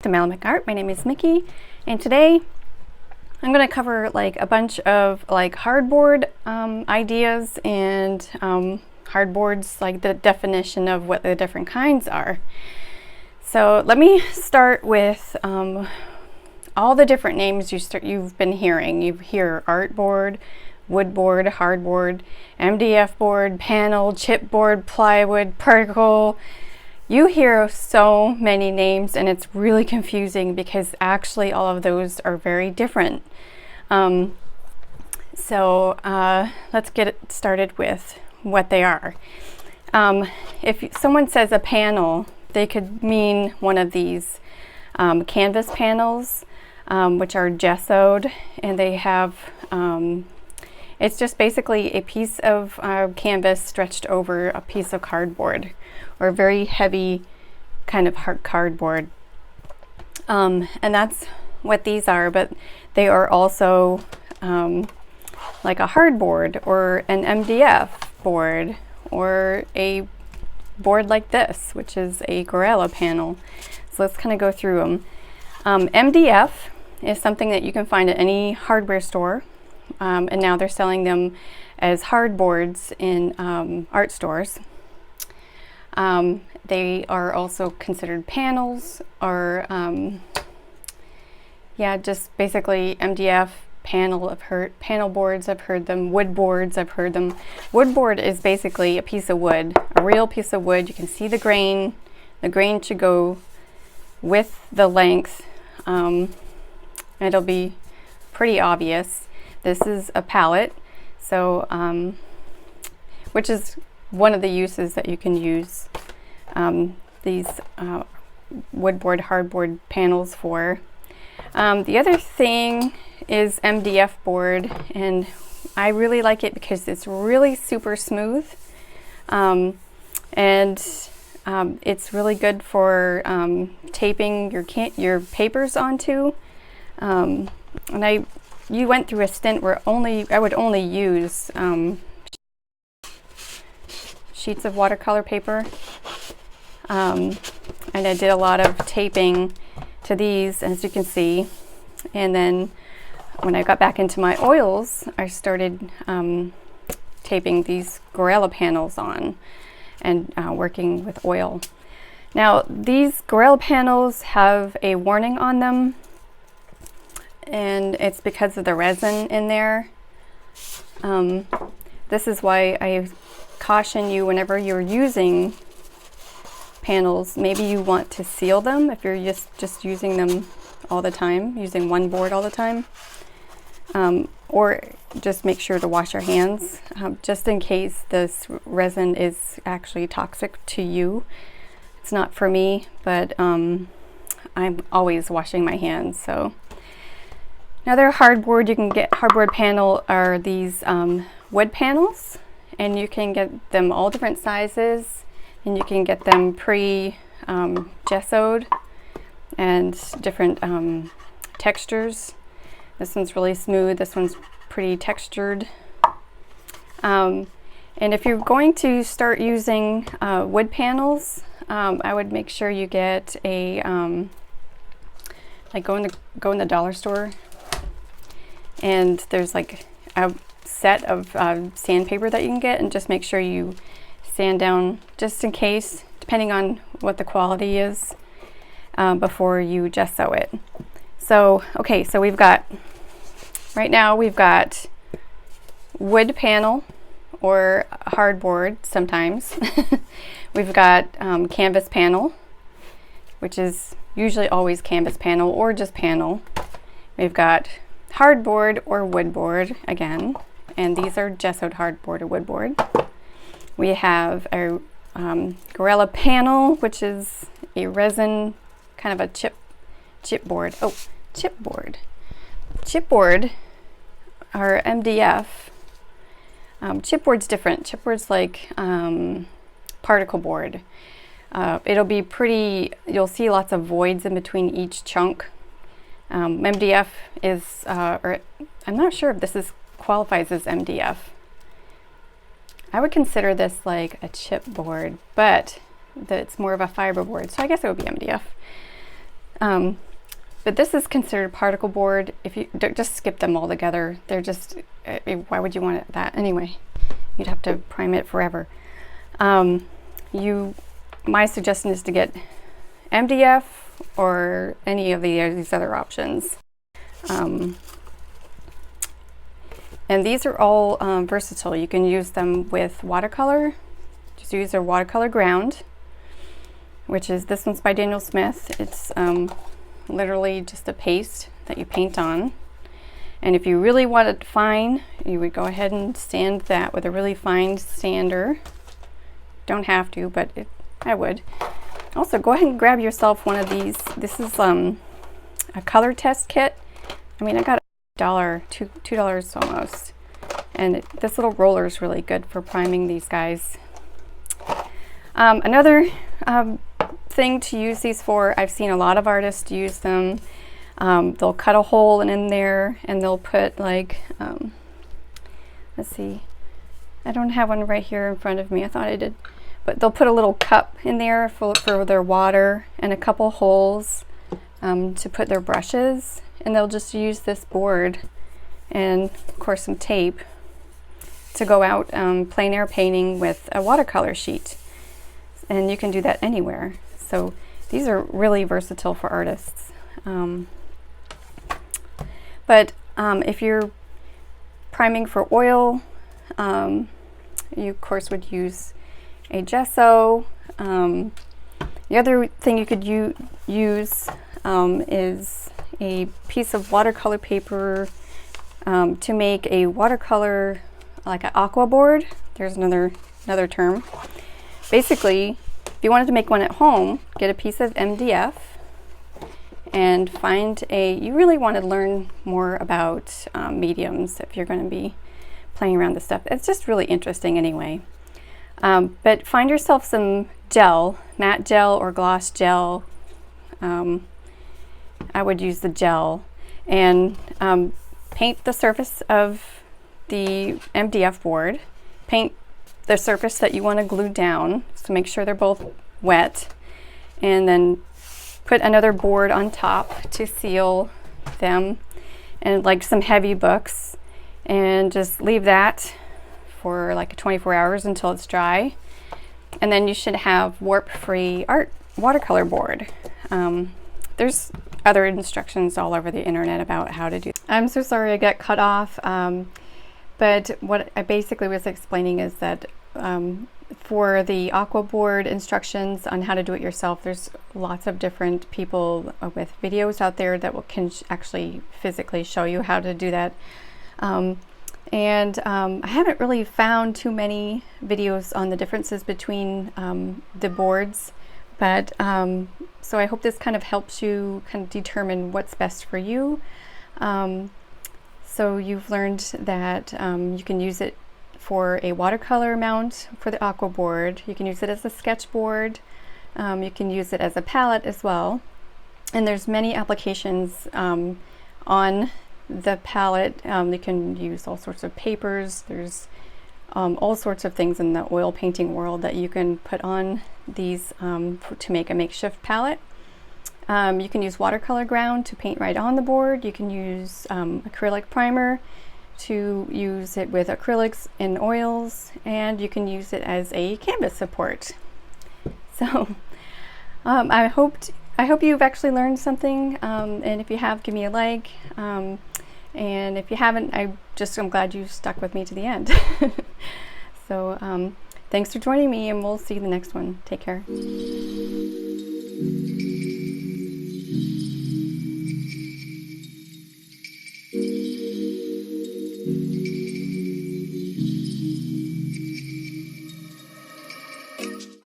to Malamik Art. My name is Mickey, and today I'm going to cover like a bunch of like hardboard ideas and hardboards, like the definition of what the different kinds are. So let me start with all the different names you've been hearing. You hear artboard, woodboard, hardboard, MDF board, panel, chipboard, plywood, particle. You hear so many names and it's really confusing because actually all of those are very different. Let's get started with what they are. If someone says a panel, they could mean one of these canvas panels, which are gessoed, and they have it's just basically a piece of canvas stretched over a piece of cardboard, or a very heavy kind of hard cardboard. And that's what these are, but they are also like a hardboard or an MDF board or a board like this, which is a Gorilla panel. So let's kind of go through them. MDF is something that you can find at any hardware store. And now they're selling them as hardboards in art stores. They are also considered panels, or just basically MDF panel. Panel boards, I've heard them. Wood boards, I've heard them. Wood board is basically a piece of wood, a real piece of wood. You can see the grain. The grain should go with the length. It'll be pretty obvious. This is a pallet, so which is one of the uses that you can use these woodboard, hardboard panels for. The other thing is MDF board, and I really like it because it's really super smooth, and it's really good for taping your papers onto. You went through a stint where I would only use sheets of watercolor paper, and I did a lot of taping to these, as you can see. And then when I got back into my oils, I started taping these Gorilla panels on and working with oil. Now these Gorilla panels have a warning on them, and it's because of the resin in there. This is why I caution you whenever you're using panels, maybe you want to seal them if you're just using them all the time, using one board all the time. Or just make sure to wash your hands, just in case this resin is actually toxic to you. It's not for me, but I'm always washing my hands. So another hardboard you can get, hardboard panel, are these wood panels, and you can get them all different sizes, and you can get them gessoed and different textures. This one's really smooth, this one's pretty textured. And if you're going to start using wood panels, I would make sure you get a go in the dollar store, and there's like a set of sandpaper that you can get, and just make sure you sand down, just in case, depending on what the quality is, before you gesso it. So okay, so right now we've got wood panel or hardboard sometimes. We've got canvas panel, which is usually always canvas panel or just panel. We've got hardboard or woodboard again, and these are gessoed hardboard or woodboard. We have a Gorilla panel, which is a resin, kind of a chipboard. Oh, chipboard. Chipboard or MDF. Chipboard's different. Chipboard's like particle board. It'll be pretty, you'll see lots of voids in between each chunk. MDF is, or I'm not sure if this qualifies as MDF. I would consider this like a chipboard, but it's more of a fiberboard, so I guess it would be MDF. But this is considered particle board. If you just skip them all together, they're just, why would you want that anyway? You'd have to prime it forever. My suggestion is to get MDF or any of these other options. And these are all versatile. You can use them with watercolor. Just use a watercolor ground, which is, this one's by Daniel Smith. It's literally just a paste that you paint on. And if you really want it fine, you would go ahead and sand that with a really fine sander. Don't have to, but I would. Also, go ahead and grab yourself one of these. This is a color test kit. I mean, I got $2 almost. And this little roller is really good for priming these guys. Another thing to use these for, I've seen a lot of artists use them. They'll cut a hole in there and they'll put like, let's see, I don't have one right here in front of me. I thought I did. But they'll put a little cup in there for their water and a couple holes to put their brushes. And they'll just use this board and of course some tape to go out plein air painting with a watercolor sheet. And you can do that anywhere. So these are really versatile for artists. But if you're priming for oil, you of course would use a gesso. The other thing you could use is a piece of watercolor paper to make a watercolor, like an aqua board. There's another term. Basically, if you wanted to make one at home, get a piece of MDF and find you really want to learn more about mediums if you're going to be playing around with stuff. It's just really interesting anyway. But find yourself some gel, matte gel or gloss gel. I would use the gel and paint the surface of the MDF board. Paint the surface that you want to glue down, so make sure they're both wet, and then put another board on top to seal them, and like some heavy books, and just leave that for like 24 hours until it's dry. And then you should have warp-free art watercolor board. There's other instructions all over the internet about how to do. I'm so sorry I got cut off, but what I basically was explaining is that for the aqua board instructions on how to do it yourself, there's lots of different people with videos out there that can actually physically show you how to do that. I haven't really found too many videos on the differences between the boards, but so I hope this kind of helps you kind of determine what's best for you. So you've learned that you can use it for a watercolor mount for the aqua board. You can use it as a sketch board. You can use it as a palette as well. And there's many applications on the palette. You can use all sorts of papers. There's all sorts of things in the oil painting world that you can put on these to make a makeshift palette. You can use watercolor ground to paint right on the board. You can use acrylic primer to use it with acrylics and oils, and you can use it as a canvas support. So I hope you've actually learned something, and if you have, give me a like, and if you haven't, I'm glad you stuck with me to the end. So thanks for joining me, and we'll see you in the next one. Take care.